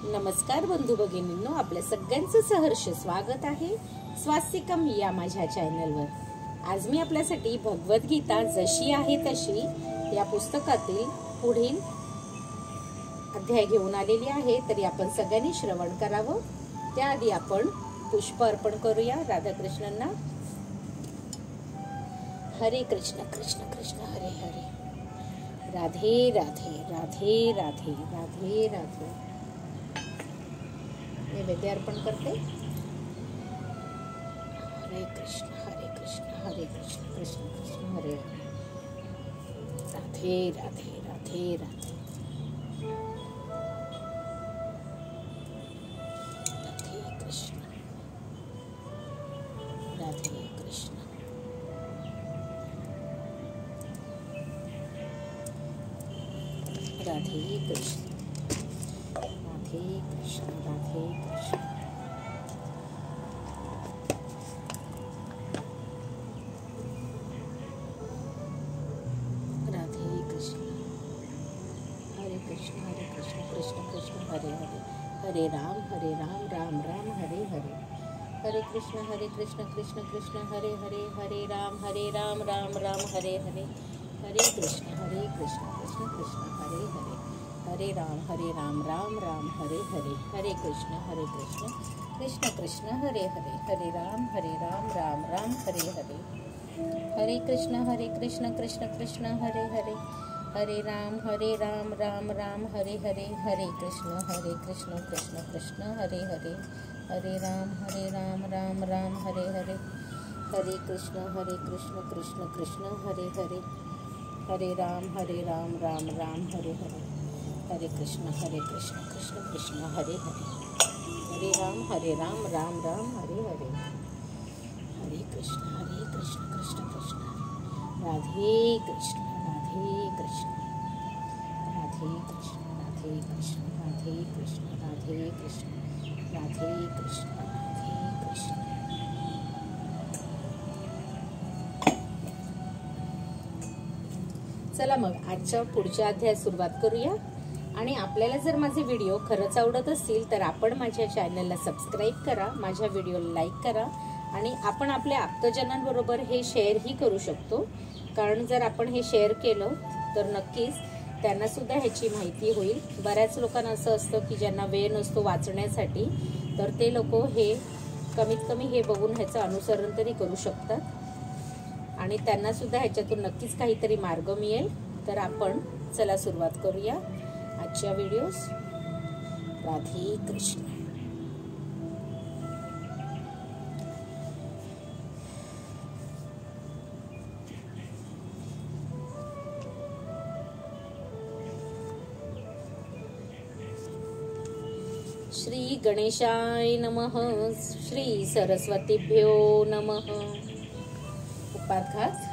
नमस्कार बंधू भगिनींनो, आपल्या सगळ्यांचं सहर्ष स्वागत आहे स्वास्तिकम या माझ्या चॅनलवर। आज मी आपल्यासाठी भगवद्गीता जशी आहे तशी या पुस्तकातील पुढील अध्याय घेऊन आलेली आहे। तरी आपण सगळ्यांनी श्रवण करावं। त्याआधी आपण पुष्प अर्पण करूया राधाकृष्णांना। हरे कृष्ण कृष्ण कृष्ण हरे हरे, राधे राधे राधे राधे राधे राधे। नैवेद्य अर्पण करते। हरे कृष्ण कृष्ण कृष्ण कृष्ण हरे हरे, राधे राधे राधे राधे राधे कृष्ण राधे कृष्ण राधे कृष्ण राधे कृष्ण राधे कृष्ण। राधे कृष्ण हरे कृष्ण कृष्ण कृष्ण हरे हरे, हरे राम राम राम हरे हरे, हरे कृष्ण कृष्ण कृष्ण हरे हरे, हरे राम राम राम हरे हरे, हरे कृष्ण कृष्ण कृष्ण हरे हरे, हरे राम राम राम हरे हरे, हरे कृष्ण कृष्ण कृष्ण हरे हरे, हरे राम राम राम हरे हरे, हरे कृष्ण कृष्ण कृष्ण हरे हरे, हरे राम राम राम हरे हरे, हरे कृष्ण कृष्ण कृष्ण हरे हरे, हरे राम राम राम हरे हरे, हरे कृष्ण कृष्ण कृष्ण हरे हरे, हरे राम राम राम हरे हरे, हरे कृष्ण कृष्ण कृष्ण हरे हरे, हरे राम राम राम हरे हरे, हरे कृष्ण कृष्ण कृष्ण राधे कृष्ण राधे कृष्ण राधे कृष्ण राधे कृष्ण राधे कृष्ण राधे कृष्ण राधे कृष्ण राधे कृष्ण। चला मग आजच्या पुढच्या अध्यायात सुरुवात करूया। आणि आपल्याला जर माझे व्हिडिओ खरंच आवडत असतील तर आपण माझ्या चॅनलला सबस्क्राईब करा, माझ्या व्हिडिओला लाईक करा आणि आपण आपल्या आप्तजनांबरोबर हे शेअरही करू शकतो। कारण जर आपण हे शेअर केलं तर नक्कीच त्यांना सुद्धा ह्याची माहिती होईल। बऱ्याच लोकांना असं असतं की ज्यांना वेळ नसतो वाचण्यासाठी, तर ते लोक हे कमीत कमी हे बघून ह्याचं अनुसरण तरी करू शकतात आणि त्यांना सुद्धा ह्याच्यातून नक्कीच काहीतरी मार्ग मिळेल। तर आपण चला सुरुवात करूया आजच्या व्हिडिओस। राधे कृष्ण। श्री गणेशाय नमः, श्री सरस्वतीभ्यो नमः। उपाद्घात।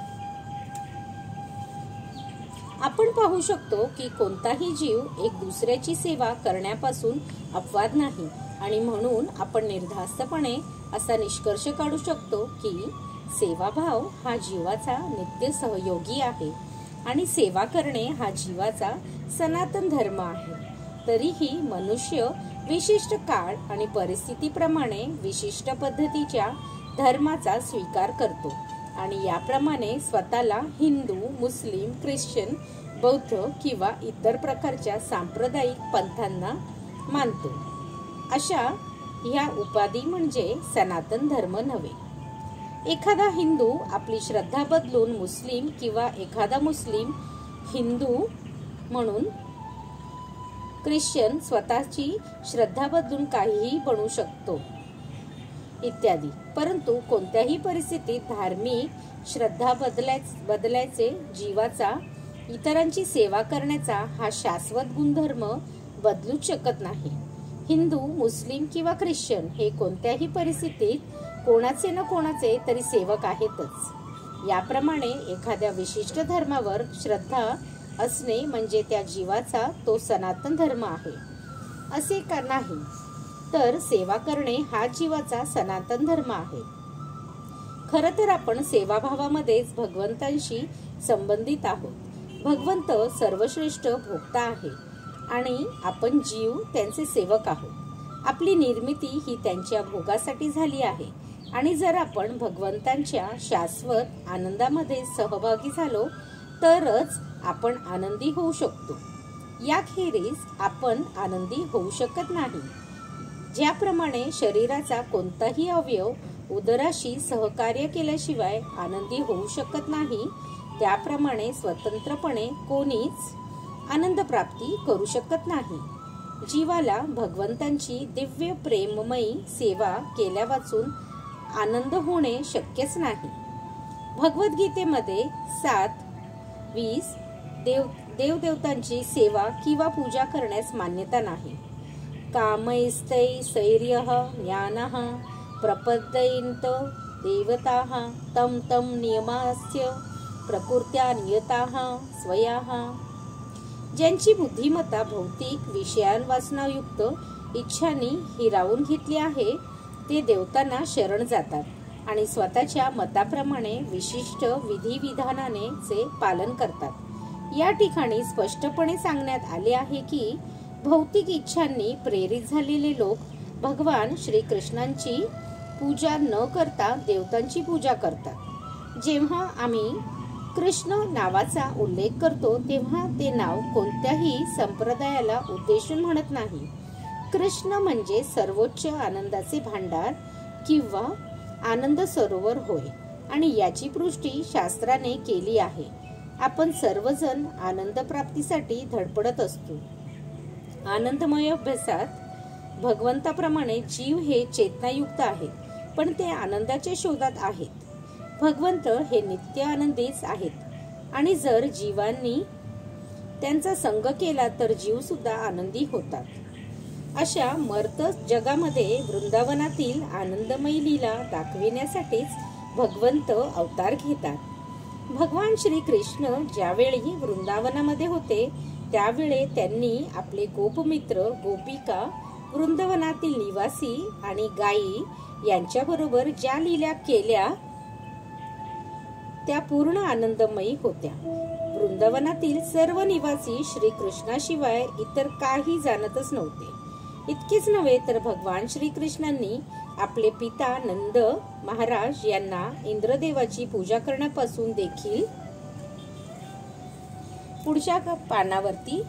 आपण पाहू शकतो की कोणताही जीव एक दुसऱ्याची सेवा करण्यापासून अपवाद नाही आणि म्हणून आपण निर्धास्तपणे असा निष्कर्ष काढू शकतो की सेवाभाव हा जीवाचा नित्य सहयोगी आहे आणि सेवा करणे हा जीवाचा सनातन धर्म आहे। तरीही मनुष्य विशिष्ट काळ आणि परिस्थितीप्रमाणे विशिष्ट पद्धतीच्या धर्माचा स्वीकार करतो आणि याप्रमाणे स्वतःला हिंदू, मुस्लिम, ख्रिश्चन, बौद्ध किंवा इतर प्रकारच्या सांप्रदायिक पंथांना मानतो। अशा ह्या उपाधी म्हणजे सनातन धर्म नव्हे। एखादा हिंदू आपली श्रद्धा बदलून मुस्लिम किंवा एखादा मुस्लिम हिंदू म्हणून ख्रिश्चन स्वतःची श्रद्धा बदलून काहीही बनू शकतो इत्यादी। परंतु कोणत्याही परिस्थितीत धार्मिक श्रद्धा बदलायचे जीवाचा इतरांची सेवा करण्याचा हा शाश्वत गुणधर्म बदलूच शकत नाही। हिंदू, मुस्लिम किंवा ख्रिश्चन हे कोणत्याही परिस्थितीत कोणाचे न कोणाचे तरी सेवक आहेतच। याप्रमाणे एखाद्या विशिष्ट धर्मावर श्रद्धा असणे म्हणजे त्या जीवाचा तो सनातन धर्म आहे असे का नाही, तर सेवा करणे हा जीवाचा सनातन धर्म आहे। खरं तर आपण सेवाभावामध्येच भगवंतांशी संबंधित आहोत। भगवंत सर्वश्रेष्ठ भोक्ता आहे आणि आपण जीव त्यांचे सेवक आहोत। आपली निर्मिती ही त्यांच्या भोगासाठी झाली आहे आणि जर आपण भगवंतांच्या शाश्वत आनंदामध्ये सहभागी झालो तरच आपण आनंदी होऊ शकतो। याखेरीज आपण आनंदी होऊ शकत नाही। ज्याप्रमाणे शरीराचा कोणताही अवयव उदराशी सहकार्य केल्याशिवाय आनंदी होऊ शकत नाही, त्याप्रमाणे स्वतंत्रपणे कोणीच आनंद प्राप्ती करू शकत नाही। जीवाला भगवंतांची दिव्य प्रेममयी सेवा केल्या वाचून आनंद होणे शक्यच नाही। भगवद्गीतेमध्ये 7:20 देवदेवतांची सेवा किंवा पूजा करण्यास मान्यता नाही। कामैस्तै सैर्यः ज्ञानः प्रपद्यन्त देवताः तम तम नियमास्य प्रकृत्या नियताः स्वयाः। ज्यांची बुद्धिमत्ता भौतिक विषयांवासनायुक्त इच्छांनी हिरावून घेतली आहे ते देवतांना शरण जातात आणि स्वतःच्या मताप्रमाणे विशिष्ट विधिविधानाचे पालन करतात। या ठिकाणी स्पष्टपणे सांगण्यात आले आहे की भौतिक इच्छांनी प्रेरित झालेले लोक भगवान श्रीकृष्णांची पूजा न करता देवतांची पूजा करतात। जेव्हा आम्ही कृष्ण नावाचा उल्लेख करतो तेव्हा ते नाव कोणत्याही संप्रदायाला उद्देशून म्हणत नाही। कृष्ण म्हणजे सर्वोच्च आनंदाचे भांडार किंवा आनंद सरोवर होय आणि याची पुष्टी शास्त्राने केली आहे। आपण सर्वजण आनंद प्राप्तीसाठी धडपडत असतो। आनंदमय अभ्यासात भगवंताप्रमाणे जीव हे चेतनायुक्त आहेत, पण ते आनंदाच्या शोधात आहेत। भगवंत हे नित्य आनंदीच आहेत आणि जर जीवांनी त्यांचा संग केला तर जीव सुद्धा आनंदी होतात। अशा मर्त जगामध्ये वृंदावनातील आनंदमयी लीला दाखविण्यासाठीच भगवंत अवतार घेतात। भगवान श्री कृष्ण ज्यावेळी वृंदावनामध्ये होते त्यावेळी त्यांनी आपले गोपमित्र गोपिका वृंदावनातील निवासी आणि गायी यांच्याबरोबर ज्या लीला केल्या त्या पूर्ण आनंदमयी होत्या। वृंदावनातील सर्व निवासी श्रीकृष्णाशिवाय इतर काही जाणतच नव्हते। इतकेच नव्हे तर भगवान श्रीकृष्णांनी आपले पिता नंद महाराज यांना इंद्रदेवाची पूजा करण्यापासून देखील पुढच्या पानावरती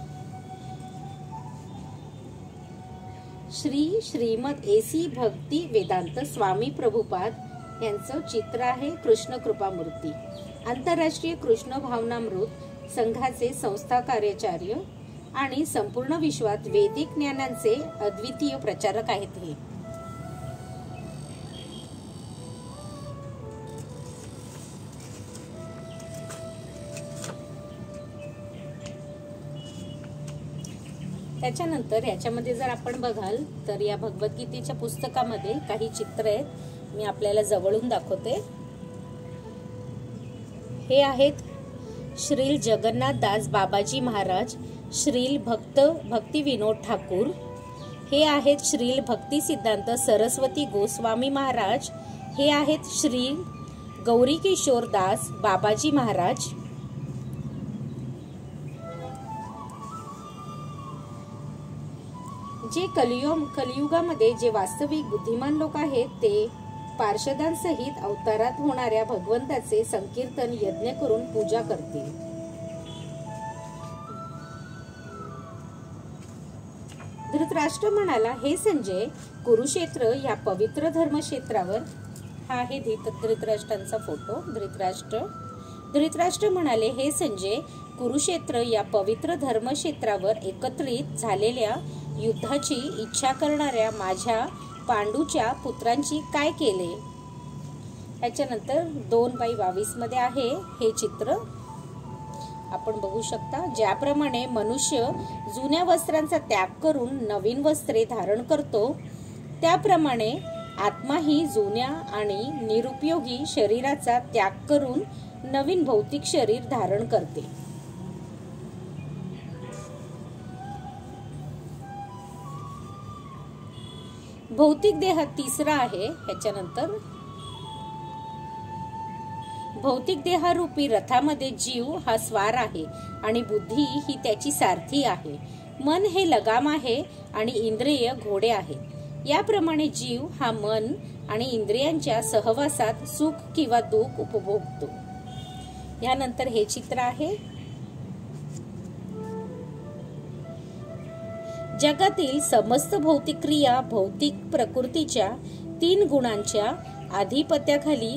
श्रीमद एसी भक्ती वेदांत स्वामी प्रभुपाद यांचं चित्र आहे। कृष्ण कृपामूर्ती आंतरराष्ट्रीय कृष्ण भावनामृत संघाचे संस्था कार्याचार्य आणि संपूर्ण विश्वात वैदिक ज्ञानांचे अद्वितीय प्रचारक आहेत। हे त्याच्यानंतर याच्यामध्ये जर आपण बघाल तर या भगवद्गीतेच्या पुस्तकामध्ये काही चित्र आहेत, मी आपल्याला जवळून दाखवते। हे आहेत श्रील जगन्नाथ दास बाबाजी महाराज, श्रील भक्ती विनोद ठाकूर। हे आहेत श्रील भक्ती सिद्धांत सरस्वती गोस्वामी महाराज। हे आहेत श्री गौरी किशोर दास बाबाजी महाराज। जे कलियुगामध्ये जे वास्तविक बुद्धिमान लोक आहेत ते पार्षदांसहित अवतारात होणाऱ्या भगवंताचे संकीर्तन यज्ञ करून पूजा करतील। धृतराष्ट्र म्हणाला, हे संजय, कुरुक्षेत्र या पवित्र धर्मक्षेत्रावर, हा आहे धृतराष्ट्रांचा फोटो। धृतराष्ट्र म्हणाले, हे संजय, कुरुक्षेत्र या पवित्र धर्मक्षेत्रावर एकत्रित झालेल्या युद्धाची इच्छा करणाऱ्या माझ्या पांडूच्या पुत्रांची काय केले। त्याच्यानंतर 2:22 मध्ये आहे हे चित्र, आपण बघू शकता। ज्याप्रमाणे मनुष्य जुन्या वस्त्रांचा त्याग करून नवीन वस्त्रे धारण करतो, त्याप्रमाणे आत्मा ही जुन्या आणि निरुपयोगी शरीराचा त्याग करून नवीन भौतिक शरीर धारण करते। भौतिक देह तिसरा आहे। ह्याच्यानंतर भौतिक देहारूपी रथामध्ये जीव हा स्वार आहे आणि बुद्धी ही त्याची सारथी आहे। मन हे लगाम आहे आणि इंद्रिय घोडे आहेत। याप्रमाणे जीव हा मन आणि इंद्रियांच्या सहवासात सुख किंवा दुःख उपभोगतो। यानंतर हे चित्र आहे, जगातील समस्त भौतिक क्रिया भौतिक प्रकृतीच्या 3 गुणांच्या आधिपत्याखाली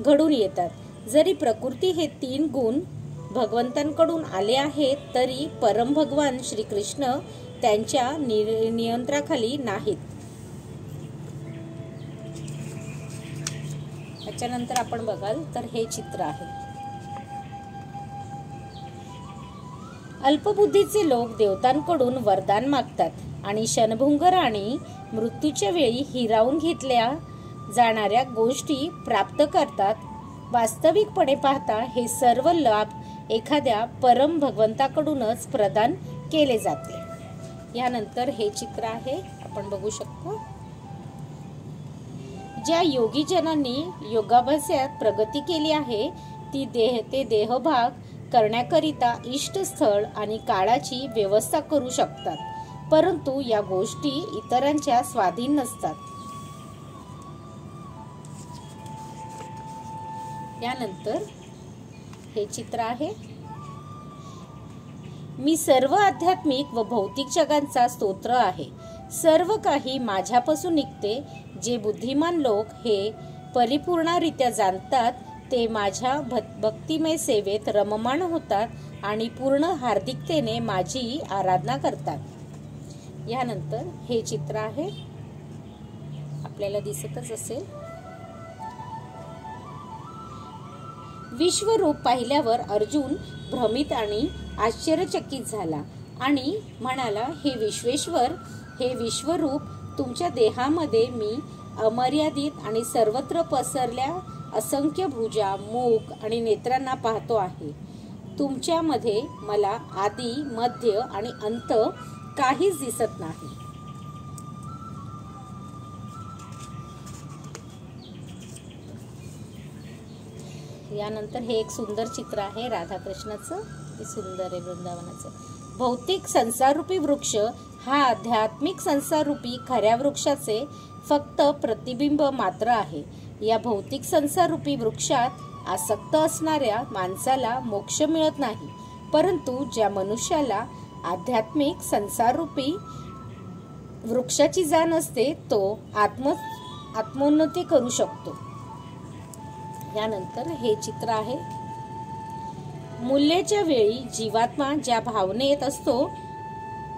घडून येतात। जरी प्रकृती हे 3 गुण भगवंतांकडून आले आहेत, तरी परम भगवान श्रीकृष्ण त्यांच्या नियंत्रणाखाली नाहीत। त्याच्यानंतर आपण बघाल तर हे चित्र आहे, अल्पबुद्धीचे लोक देवतांकडून वरदान मागतात आणि क्षणभंगुर आणि मृत्यूच्या वेळी हिरावून घेतल्या जाणाऱ्या गोष्टी प्राप्त करतात। वास्तविकपणे पाहता हे सर्व लाभ एखाद्या परम भगवंताकडूनच प्रदान केले जाते। यानंतर हे चित्र आहे, आपण बघू शकतो, ज्या योगी जनांनी योगाभ्यासात प्रगती केली आहे ते देहभाग करण्याकरिता इष्ट स्थळ आणि काळाची व्यवस्था करू शकतात, परंतु या गोष्टी इतरांच्या स्वाधीन नसतात। यानंतर हे चित्र आहे, मी सर्व आध्यात्मिक व भौतिक जगांचा स्तोत्र आहे। सर्व काही माझ्यापासून निघते। जे बुद्धिमान लोक हे परिपूर्णरित्या जाणतात ते माझ्या भक्तिमय सेवेत रममाण होतात आणि पूर्ण हार्दिकतेने माझी आराधना करतात। यानंतर हे चित्र आहे, आपल्याला दिसतच असेल, विश्वरूप पाहिल्यावर अर्जुन भ्रमित आणि आश्चर्यचकित झाला आणि म्हणाला, हे विश्वेश्वर, हे विश्वरूप, तुमच्या देहामध्ये मी अमर्यादित आणि सर्वत्र पसरल्या असंख्य भुजा, मुख आणि नेत्रांना पाहतो आहे। तुमच्यामध्ये मला आदी, मध्य आणि अंत काहीच दिसत नाही। यानंतर हे एक सुंदर चित्र आहे राधाकृष्णाचं, ते सुंदर आहे वृंदावनाचं। भौतिक संसाररूपी वृक्ष हा आध्यात्मिक संसाररूपी खऱ्या वृक्षाचे फक्त प्रतिबिंब मात्र आहे। या भौतिक संसाररूपी वृक्षात आसक्त असणाऱ्या माणसाला मोक्ष मिळत नाही, परंतु ज्या मनुष्याला आध्यात्मिक संसाररूपी वृक्षाची जाण असते तो आत्मोन्नती करू शकतो। यानंतर हे चित्र आहे, मूल्याच्या वेळी जीवात्मा ज्या भावनेत असतो,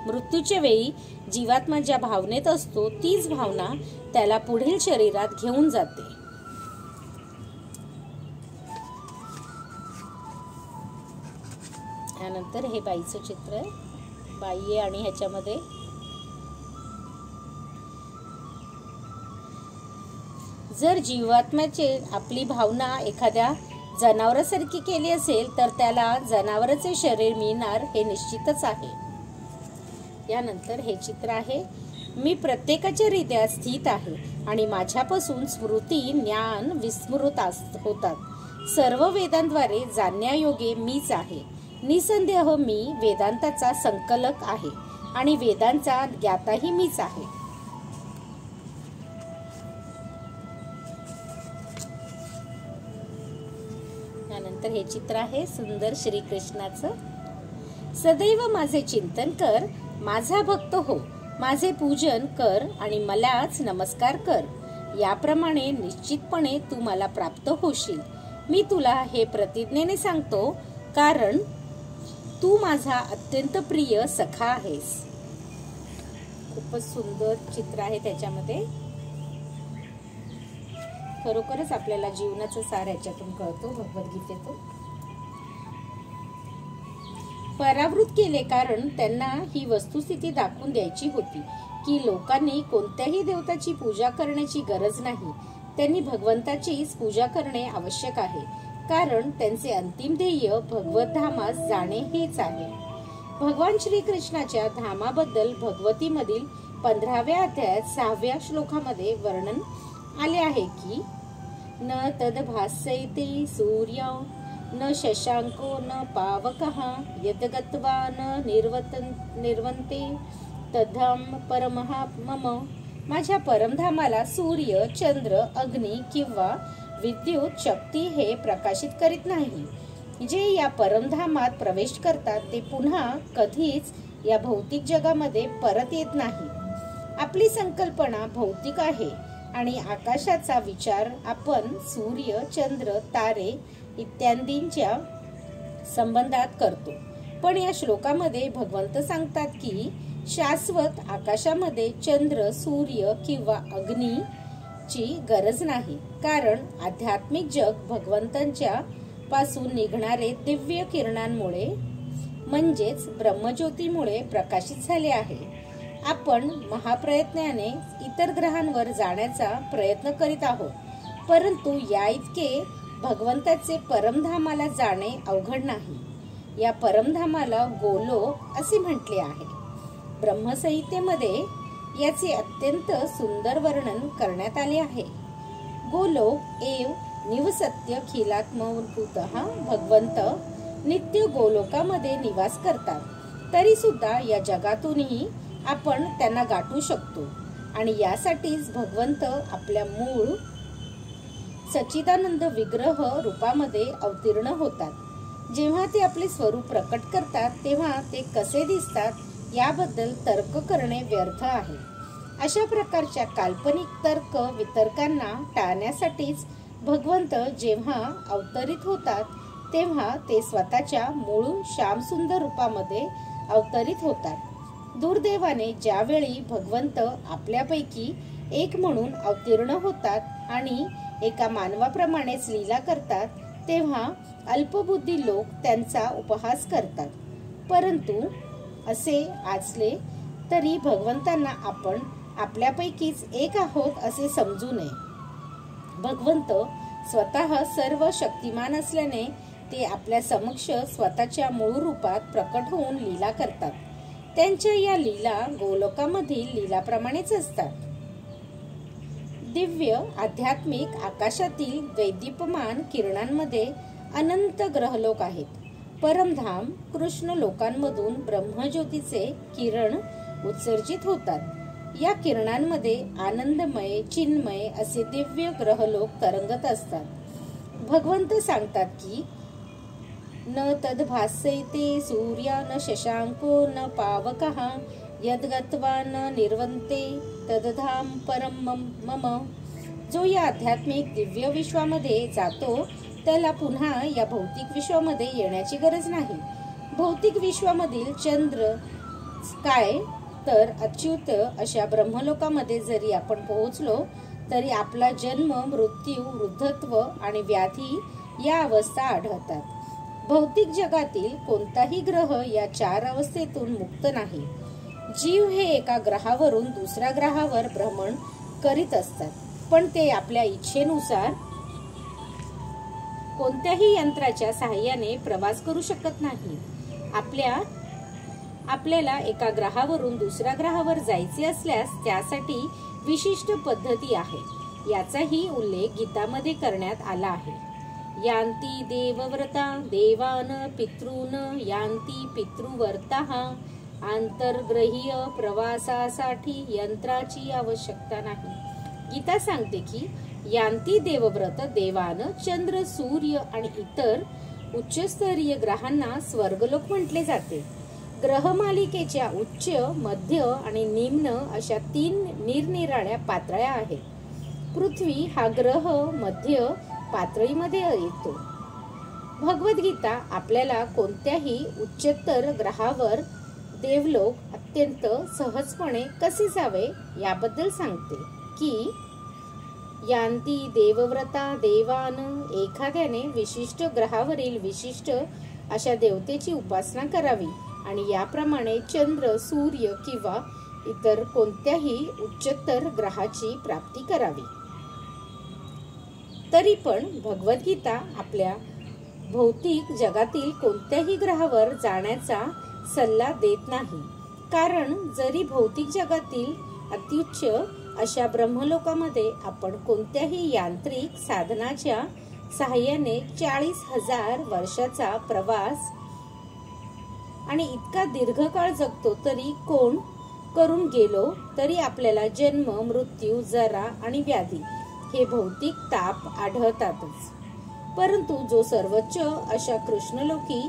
मृत्यूच्या वेळी जीवात्मा ज्या भावनेत असतो तीच भावना त्याला पुढील शरीरात घेऊन जाते। यानंतर हे बाईचं चित्र आहे, बाई आहे आणि ह्याच्यामध्ये जर जीवात्म्याचे आपली भावना एखाद्या जनावरासारखी केली असेल तर त्याला जनावराचे शरीर मिळणार हे निश्चितच आहे। यानंतर हे चित्र आहे, मी प्रत्येकाच्या हृदयात स्थित आहे आणि माझ्यापासून स्मृती ज्ञान विस्मृत होतात। सर्व वेदांद्वारे जाणण्यायोगे मीच आहे। निसंदेह मी वेदांताचा संकलक आहे आणि वेदांचा ज्ञाताही मीच आहे। यानंतर हे चित्र आहे सुंदर श्रीकृष्णाचं, सदैव माझे चिंतन कर, माझा भक्त हो, माझे पूजन कर आणि मलाच नमस्कार कर। याप्रमाणे निश्चितपणे तू मला प्राप्त होशील। मी तुला हे प्रतिज्ञेने सांगतो, कारण तू माझा अत्यंत प्रिय सखा आहेस। खूपच सुंदर चित्र आहे त्याच्यामध्ये। खरोखरच आपल्याला जीवनाचं सार याच्यातून कळतो, भगवद्गीतेतून। परावृत केले कारण त्यांना ही वस्तुस्थिती दाखवून द्यायची होती की लोकांनी कोणत्याही देवताची पूजा करण्याची गरज नाही। त्यांनी भगवंताचीच पूजा करणे आवश्यक आहे, कारण त्यांचे अंतिम ध्येय भगवत धामास जाणे हेच आहे। भगवान श्रीकृष्णाच्या धामाबद्दल भगवतीमधील 15व्या अध्यायात 6व्या श्लोकामध्ये वर्णन आले आहे की न तद भासयते सूर्य न शशांको न पावकः यद्गत्वा न निर्वन्ते तद्धाम परमः मम. माझ्या परमधामाला सूर्य, चंद्र, अग्नी किंवा विद्युत शक्ती हे प्रकाशित करीत नाही. जे या परमधामात प्रवेश करतात ते पुन्हा कधीच या भौतिक जगामध्ये परत येत नाही. आपली संकल्पना भौतिक आहे आणि आकाशाचा विचार आपण सूर्य, चंद्र, तारे इत्यादींच्या संबंधात करतो. पण या श्लोकामध्ये भगवंत सांगतात की शाश्वत आकाशामध्ये चंद्र, सूर्य किंवा अग्नीची गरज नाही, कारण आध्यात्मिक जग भगवंतांच्या पासून निघणारे दिव्य किरणांमुळे म्हणजेच ब्रह्मज्योतीमुळे प्रकाशित झाले आहे. आपण महाप्रयत्नाने इतर ग्रहांवर जाण्याचा प्रयत्न करीत आहोत, परंतु या इतके भगवंताचे परमधामाला जाणे अवघड नाही. या परमधामाला गोलोक असे म्हटले आहे. ब्रह्मसंहितेमध्ये याचे अत्यंत सुंदर वर्णन करण्यात आले आहे. गोलोक एव निवसत्य खिलात्मभूतः. भगवंत नित्य गोलोकामध्ये निवास करतात, तरी सुद्धा या जगातूनही आपण त्यांना गाठू शकतो आणि यासाठीच भगवंत आपल्या मूळ सच्चिदानंद विग्रह रूपामध्ये अवतीर्ण होतात. जेव्हा ते आपले स्वरूप प्रकट करतात तेव्हा ते कसे दिसतात याबद्दल तर्क करणे व्यर्थ आहे. अशा प्रकारच्या काल्पनिक तर्क वितर्कांना टाळण्यासाठीच भगवंत जेव्हा अवतरित होतात तेव्हा ते स्वतःच्या मूळ श्यामसुंदर रूपामध्ये अवतरित होतात. दुर्दैवाने ज्यावेळी भगवंत आपल्यापैकी एक म्हणून अवतीर्ण होतात आणि एका मानवाप्रमाणेच लीला करतात तेव्हा अल्पबुद्धी लोक त्यांचा उपहास करतात. परंतु असे आचले तरी भगवंतांना आपण आपल्यापैकीच एक आहोत असे समजू नये. भगवंत स्वतः सर्व शक्तिमान असल्याने ते आपल्या समक्ष स्वतःच्या मूळ रूपात प्रकट होऊन लीला करतात. त्यांच्या या लीला गोलोकामधील लीलाप्रमाणेच असतात. दिव्य आध्यात्मिक आकाशातील दैदीप्यमान किरणांमध्ये अनंत ग्रहलोक आहेत. परमधाम कृष्ण लोकांमधून ब्रह्मज्योतीचे किरण उत्सर्जित होतात. या किरणांमध्ये आनंदमय, चिन्मय असे दिव्य ग्रहलोक तरंगत असतात. भगवंत सांगतात की न तद्भासयते सूर्या न शशांको न पावकः यद्गत्वा न निर्वन्ते तद्धाम परम मम. जो या आध्यात्मिक दिव्य विश्वामध्ये जातो त्याला पुन्हा या भौतिक विश्वामध्ये येण्याची गरज नाही. भौतिक विश्वामधील चंद्र काय तर अच्युत अशा ब्रह्मलोकामध्ये जरी आपण पोहोचलो तरी आपला जन्म, मृत्यू, वृद्धत्व आणि व्याधी या अवस्था आढळतात. भौतिक जगातील कोणताही ग्रह या 4 अवस्थेतून मुक्त नाही. जीव हे एका ग्रहावरून दुसऱ्या ग्रहावर भ्रमण करीत असतात, पण ते आपल्या इच्छेनुसार कोणत्याही यंत्राच्या सहाय्याने प्रवास करू शकत नाही. आपल्याला एका ग्रहावरून दुसऱ्या ग्रहावर जायचे असल्यास त्यासाठी विशिष्ट पद्धती आहे. याचाही उल्लेख गीतामध्ये करण्यात आला आहे. यांती देवव्रता देवान पितॄन यांती पितृवर्ताः. आंतरग्रहीय प्रवासासाठी यंत्राची आवश्यकता नाही. गीता सांगते की यांती देवव्रत देवान चंद्र, सूर्य आणि इतर उच्चस्तरीय ग्रहांना स्वर्गलोक म्हटले जाते. ग्रहमालिकेच्या उच्च, मध्य आणि निम्न अशा 3 निरनिराळ्या पातळ्या आहेत. पृथ्वी हा ग्रह मध्य पातळीमध्ये येतो. भगवद्गीता आपल्याला कोणत्याही उच्चतर ग्रहावर देवलोक अत्यंत सहजपणे कसे जावे याबद्दल सांगते की यांती देवव्रता देवान. एखाद्याने विशिष्ट ग्रहावरील विशिष्ट अशा देवतेची उपासना करावी आणि याप्रमाणे चंद्र, सूर्य किंवा इतर कोणत्याही उच्चतर ग्रहाची प्राप्ती करावी. तरी पण भगवद्गीता आपल्या भौतिक जगातील कोणत्याही ग्रहावर जाण्याचा सल्ला देत नाही. कारण जरी भौतिक जगातील अत्युच्च अशा ब्रह्मलोकामध्ये आपण कोणत्याही यांत्रिक साधनाच्या सहाय्याने 40,000 वर्षाचा प्रवास आणि इतका दीर्घकाळ जगतो तरी कोण करून गेलो तरी आपल्याला जन्म, मृत्यू, जरा आणि व्याधी हे भौतिक ताप आढळतातच. परंतु जो सर्वोच्च अशा कृष्णलोकी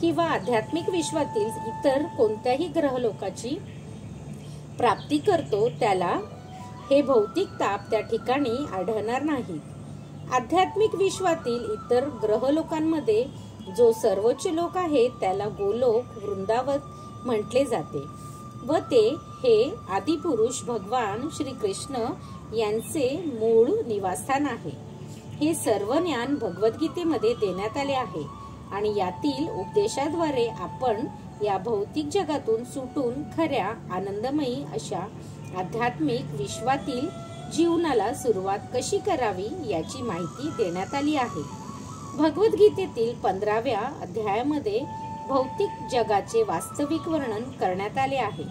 किंवा आध्यात्मिक विश्वातील इतर कोणत्याही ग्रहलोकाची प्राप्ती करतो त्याला हे भौतिक ताप त्या ठिकाणी आढळणार नाहीत. आध्यात्मिक विश्वातील इतर ग्रहलोकांमध्ये जो सर्वोच्च लोक आहे त्याला गोलोक, वृंदावन म्हटले जाते व ते हे आदिपुरुष भगवान श्री कृष्ण यांचे मूळ निवासस्थान आहे. हे सर्व ज्ञान भगवद्गीतेमध्ये देण्यात आले आहे आणि यातील उपदेशाद्वारे आपण या भौतिक जगातून सुटून खऱ्या आनंदमयी अशा आध्यात्मिक विश्वातील जीवनाला सुरुवात कशी करावी याची माहिती देण्यात आली आहे. भगवद्गीतेतील 15व्या अध्यायामध्ये भौतिक जगाचे वास्तविक वर्णन करण्यात आले आहे.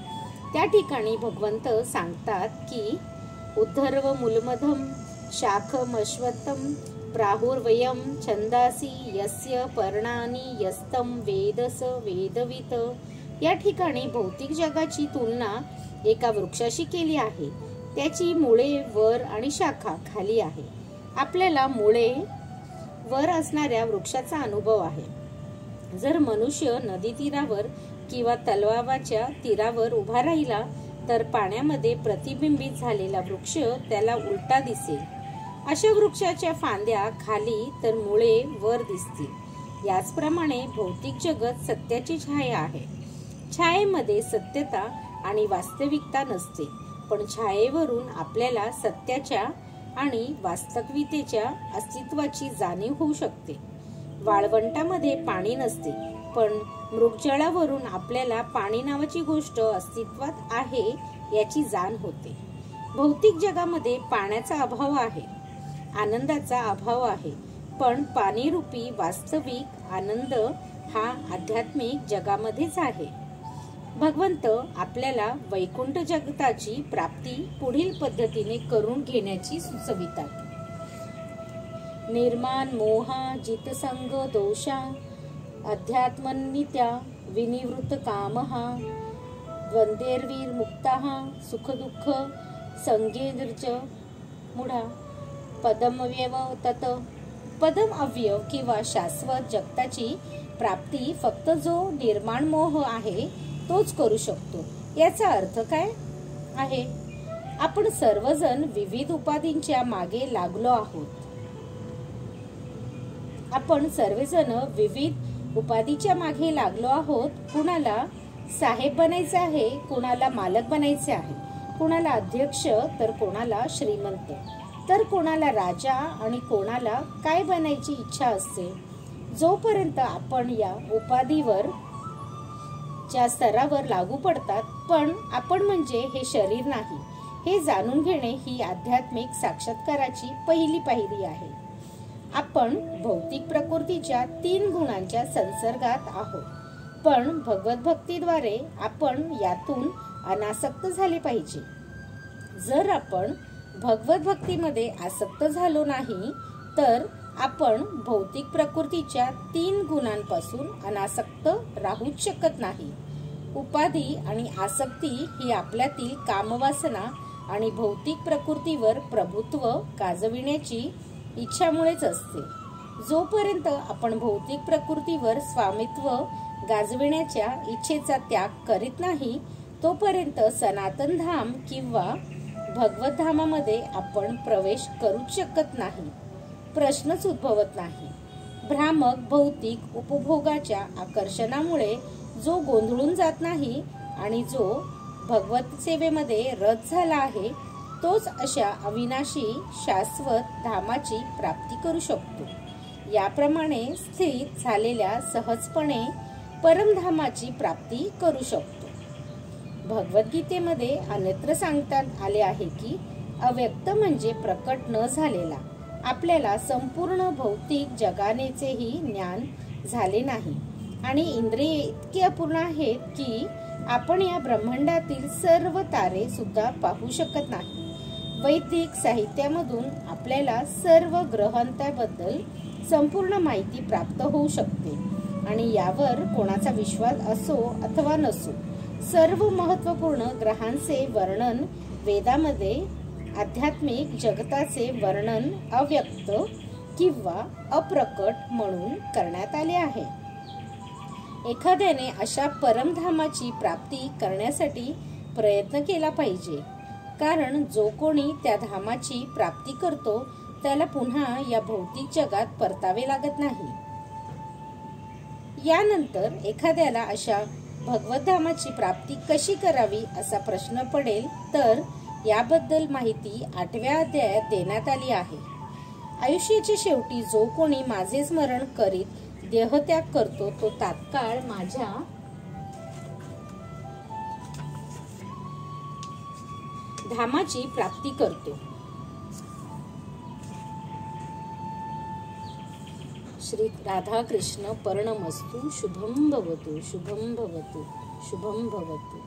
त्या ठिकाणी भगवंत सांगतात की उद्धर्व मूलमधम शाखमश्वत्थम प्राहुर्वयम छंदासी यस्य पर्णानि यस्तम वेदस वेदवित. या ठिकाणी भौतिक जगाची तुलना एका वृक्षाशी केली आहे. त्याची मुळे वर आणि शाखा खाली आहे. आपल्याला मुळे वर असणाऱ्या वृक्षाचा अनुभव आहे. जर मनुष्य नदी तीरावर किंवा तलावाच्या तीरावर उभा राहिला तर पाण्यामध्ये प्रतिबिंबित झालेला वृक्ष त्याला उलटा दिसेल. अशा वृक्षाच्या फांद्या खाली तर मुळे वर दिसतील. याचप्रमाणे भौतिक जगत सत्याची छाया आहे. छायेमध्ये सत्यता आणि वास्तविकता नसते, पण छायेवरून आपल्याला सत्याच्या आणि वास्तविकतेच्या अस्तित्वाची जाणीव होऊ शकते. वाळवंटामध्ये पाणी नसते, पण मृगजळावरून आपल्याला पाणी नावाची गोष्ट अस्तित्वात आहे याची जाण होते. भौतिक जगामध्ये पाण्याचा अभाव आहे, आनंदाचा अभाव आहे, पण पाणीरूपी वास्तविक आनंद हा आध्यात्मिक जगामध्येच आहे. भगवंत आपल्याला वैकुंठ जगताची प्राप्ती पुढील पद्धतीने करून घेण्याची सुचवितात. निर्माण मोहा जितसंग दोषा अध्यात्मनित्या विनिवृत्त कामहा द्वंद्वैर्वीर मुक्ताः सुख दुःख संगेर्ज मुढा पदमव्यव तत. पदम अव्यव किंवा शाश्वत जगताची प्राप्ती फक्त जो निर्माण मोह आहे तोच करू शकतो. याचा अर्थ काय आहे? आपण सर्वजण विविध उपाधींच्या मागे लागलो आहोत. आपण सर्वजण विविध उपाधीच्या मागे लागलो आहोत. कुणाला साहेब बनायचे आहे, कुणाला मालक बनायचे आहे, कुणाला अध्यक्ष तर कोणाला श्रीमंत, तर कोणाला राजा आणि कोणाला काय बनायची इच्छा असते. जोपर्यंत आपण या उपाधीवर च्या स्तरावर लागू पडतात, पण आपण म्हणजे हे शरीर नाही हे जाणून घेणे ही आध्यात्मिक साक्षात्काराची पहिली पायरी आहे. आपण भौतिक प्रकृतीच्या 3 गुणांच्या संसर्गात आहोत, पण भगवत भक्तीद्वारे आपण यातून अनासक्त झाले पाहिजे. जर आपण भगवत भक्तीमध्ये आसक्त झालो नाही तर आपण भौतिक प्रकृतीच्या 3 गुणांपासून अनासक्त राहूच शकत नाही. उपाधी आणि आसक्ती ही आपल्यातील कामवासना आणि भौतिक प्रकृतीवर प्रभुत्व गाजविण्याची इच्छामुळेच असते. जोपर्यंत आपण भौतिक प्रकृतीवर स्वामित्व गाजविण्याच्या इच्छेचा त्याग करीत नाही तोपर्यंत सनातन धाम किंवा भगवत धामामध्ये आपण प्रवेश करूच शकत नाही. प्रश्नच उद्भवत नाही. भ्रामक भौतिक उपभोगाच्या आकर्षणामुळे जो गोंधळून जात नाही आणि जो भगवत सेवेमध्ये रत झाला आहे तोच अशा अविनाशी शाश्वत धामाची प्राप्ती करू शकतो. याप्रमाणे स्थित झालेल्या सहजपणे परमधामाची प्राप्ती करू शकतो. भगवद्गीतेमध्ये अन्यत्र सांगण्यात आले आहे की अव्यक्त म्हणजे प्रकट न झालेला. आपल्याला संपूर्ण भौतिक जगानेचेही ज्ञान झाले नाही आणि इंद्रिये इतकी अपूर्ण आहेत की आपण या ब्रह्मांडातील सर्व तारे सुद्धा पाहू शकत नाही. वैदिक साहित्यामधून आपल्याला सर्व ग्रहांताबद्दल संपूर्ण माहिती प्राप्त होऊ शकते आणि यावर कोणाचा विश्वास असो अथवा नसो, सर्व महत्त्वपूर्ण ग्रहांचे वर्णन वेदामध्ये आध्यात्मिक जगताचे वर्णन अव्यक्त किंवा अप्रकट म्हणून करण्यात आले आहे. एखाद्याने अशा परमधामाची प्राप्ती करण्यासाठी प्रयत्न केला पाहिजे, कारण जो कोणी त्या धामाची प्राप्ती करतो त्याला पुन्हा या भौतिक जगात परतावे लागत नाही. यानंतर एखाद्याला अशा भगवत धामाची प्राप्ती कशी करावी असा प्रश्न पडेल, तर याबद्दल माहिती 8व्या अध्यायात देण्यात आली आहे. आयुष्याच्या शेवटी जो कोणी माझे स्मरण करीत देहत्याग करतो तो तात्काळ माझ्या धामाची प्राप्ती करतो. श्री राधा कृष्ण पर्णमस्तु. शुभम भवतु, शुभम भवतु, शुभम भवतु.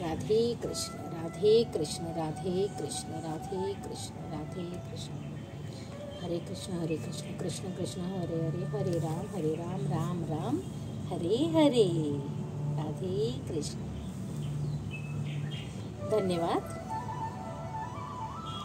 राधे कृष्ण, राधे कृष्ण, राधे कृष्ण, राधे कृष्ण, राधे कृष्ण. हरे कृष्ण, कृष्ण कृष्ण हरे हरे, हरे राम, राम राम हरे हरे. राधे कृष्ण. धन्यवाद.